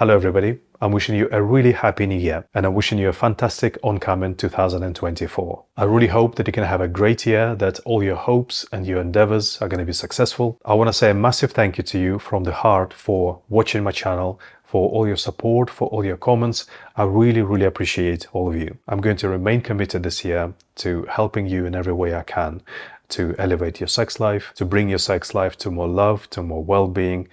Hello everybody, I'm wishing you a really happy new year and I'm wishing you a fantastic oncoming 2024. I really hope that you can have a great year, that all your hopes and your endeavors are going to be successful. I want to say a massive thank you to you from the heart for watching my channel, for all your support, for all your comments. I really appreciate all of you. I'm going to remain committed this year to helping you in every way I can to elevate your sex life, to bring your sex life to more love, to more well-being,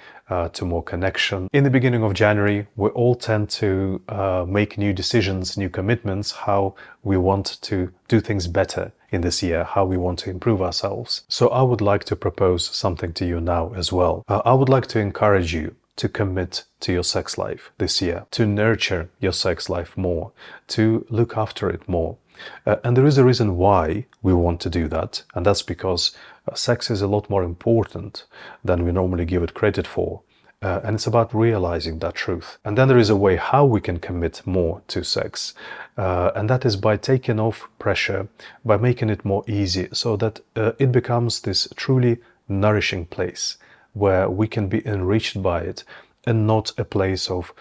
to more connection. In the beginning of January, we all tend to make new decisions, new commitments, how we want to do things better in this year, how we want to improve ourselves. So I would like to propose something to you now as well. I would like to encourage you to commit to your sex life this year, to nurture your sex life more, to look after it more. And there is a reason why we want to do that, and that's because sex is a lot more important than we normally give it credit for. And it's about realizing that truth. And then there is a way how we can commit more to sex. And that is by taking off pressure, by making it more easy so that it becomes this truly nourishing place where we can be enriched by it and not a place of,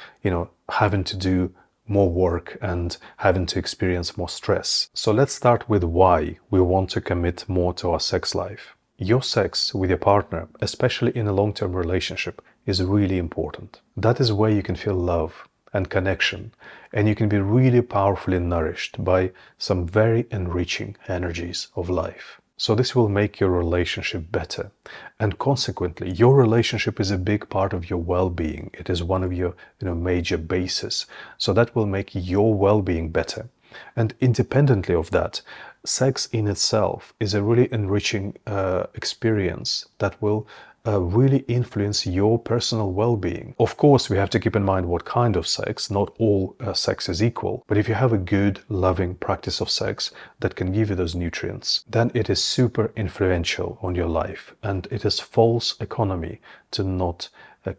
having to do more work and having to experience more stress. So let's start with why we want to commit more to our sex life. Your sex with your partner, especially in a long-term relationship, is really important. That is where you can feel love and connection, and you can be really powerfully nourished by some very enriching energies of life. So this will make your relationship better, and consequently your relationship is a big part of your well-being. It is one of your major bases, so that will make your well-being better. And independently of that, sex in itself is a really enriching experience that will really influence your personal well-being. Of course, we have to keep in mind what kind of sex. Not all sex is equal, but if you have a good, loving practice of sex that can give you those nutrients, then it is super influential on your life, and it is false economy to not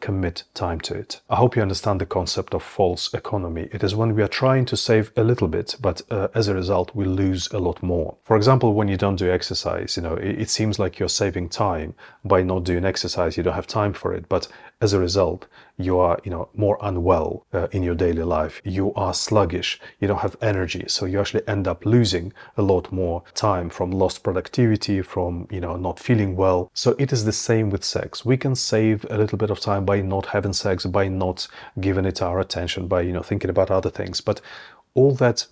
commit time to it. I hope you understand the concept of false economy. It is when we are trying to save a little bit, but as a result, we lose a lot more. For example, when you don't do exercise, it seems like you're saving time by not doing exercise. You don't have time for it, but as a result, you are, more unwell in your daily life. You are sluggish. You don't have energy, so you actually end up losing a lot more time from lost productivity, from not feeling well. So it is the same with sex. We can save a little bit of time by not having sex, by not giving it our attention, by thinking about other things. But all that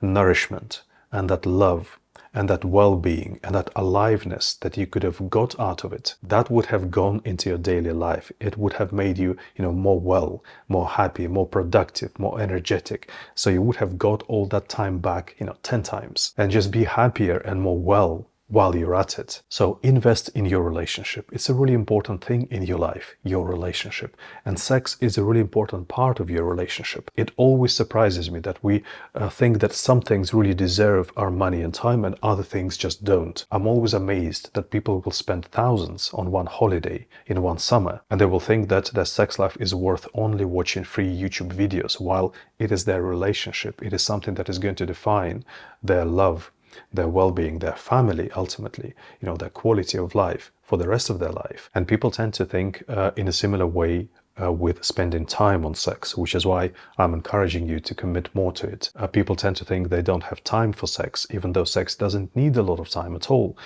nourishment and that love and that well-being and that aliveness that you could have got out of it, that would have gone into your daily life. It would have made you, more well, more happy, more productive, more energetic. So you would have got all that time back, 10 times, and just be happier and more well while you're at it. So invest in your relationship. It's a really important thing in your life, your relationship. And sex is a really important part of your relationship. It always surprises me that we think that some things really deserve our money and time and other things just don't. I'm always amazed that people will spend thousands on one holiday in one summer, and they will think that their sex life is worth only watching free YouTube videos, while it is their relationship. It is something that is going to define their love, their well-being, their family, ultimately, their quality of life for the rest of their life. And people tend to think in a similar way with spending time on sex, which is why I'm encouraging you to commit more to it. People tend to think they don't have time for sex, even though sex doesn't need a lot of time at all.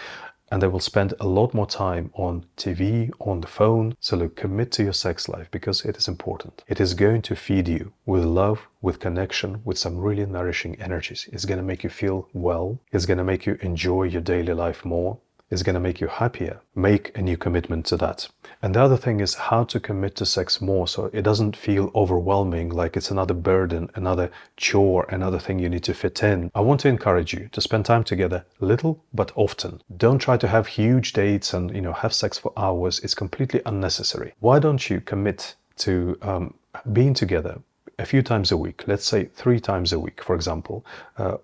And they will spend a lot more time on TV, on the phone. So look, commit to your sex life because it is important. It is going to feed you with love, with connection, with some really nourishing energies. It's going to make you feel well. It's going to make you enjoy your daily life more. It's going to make you happier. Make a new commitment to that. And the other thing is how to commit to sex more so it doesn't feel overwhelming, like it's another burden, another chore, another thing you need to fit in. I want to encourage you to spend time together little but often. Don't try to have huge dates and have sex for hours. It's completely unnecessary. Why don't you commit to being together a few times a week, let's say 3 times a week, for example,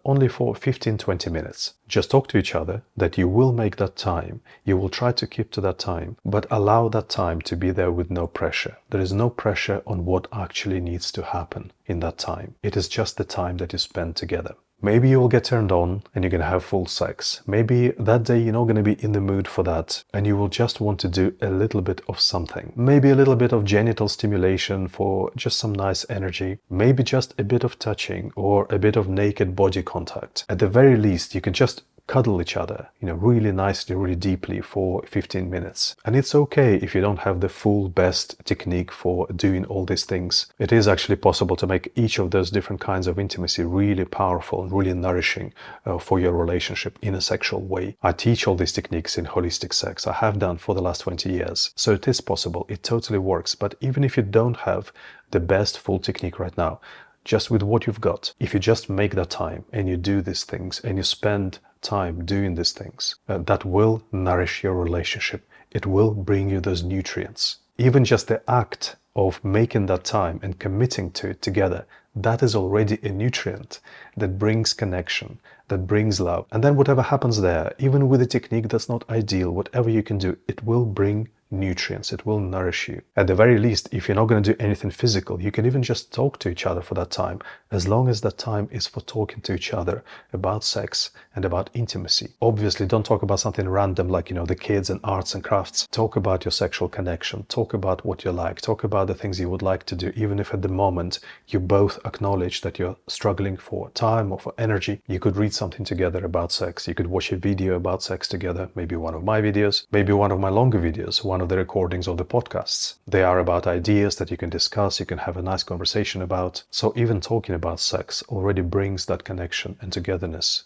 only for 15-20 minutes. Just talk to each other that you will make that time. You will try to keep to that time, but allow that time to be there with no pressure. There is no pressure on what actually needs to happen in that time. It is just the time that you spend together. Maybe you will get turned on and you're going to have full sex. Maybe that day you're not going to be in the mood for that and you will just want to do a little bit of something. Maybe a little bit of genital stimulation for just some nice energy. Maybe just a bit of touching or a bit of naked body contact. At the very least, you can just cuddle each other, really nicely, really deeply for 15 minutes. And it's okay if you don't have the full best technique for doing all these things. It is actually possible to make each of those different kinds of intimacy really powerful and really nourishing for your relationship in a sexual way. I teach all these techniques in holistic sex. I have done for the last 20 years. So it is possible. It totally works. But even if you don't have the best full technique right now, just with what you've got, if you just make that time and you do these things and you spend time doing these things, that will nourish your relationship. It will bring you those nutrients. Even just the act of making that time and committing to it together, that is already a nutrient that brings connection, that brings love. And then whatever happens there, even with a technique that's not ideal, whatever you can do, it will bring nutrients. It will nourish you. At the very least, if you're not going to do anything physical, you can even just talk to each other for that time, as long as that time is for talking to each other about sex and about intimacy. Obviously, don't talk about something random like, the kids and arts and crafts. Talk about your sexual connection. Talk about what you like. Talk about the things you would like to do, even if at the moment you both acknowledge that you're struggling for time or for energy. You could read something together about sex. You could watch a video about sex together, maybe one of my videos, maybe one of my longer videos, one of the recordings of the podcasts. They are about ideas that you can discuss, you can have a nice conversation about. So even talking about sex already brings that connection and togetherness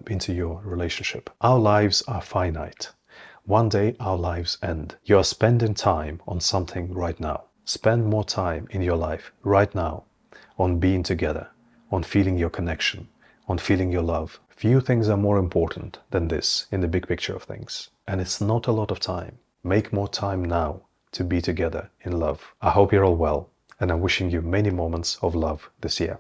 into your relationship. Our lives are finite. One day our lives end. You are spending time on something right now. Spend more time in your life right now on being together, on feeling your connection, on feeling your love. Few things are more important than this in the big picture of things. And it's not a lot of time. Make more time now to be together in love. I hope you're all well, and I'm wishing you many moments of love this year.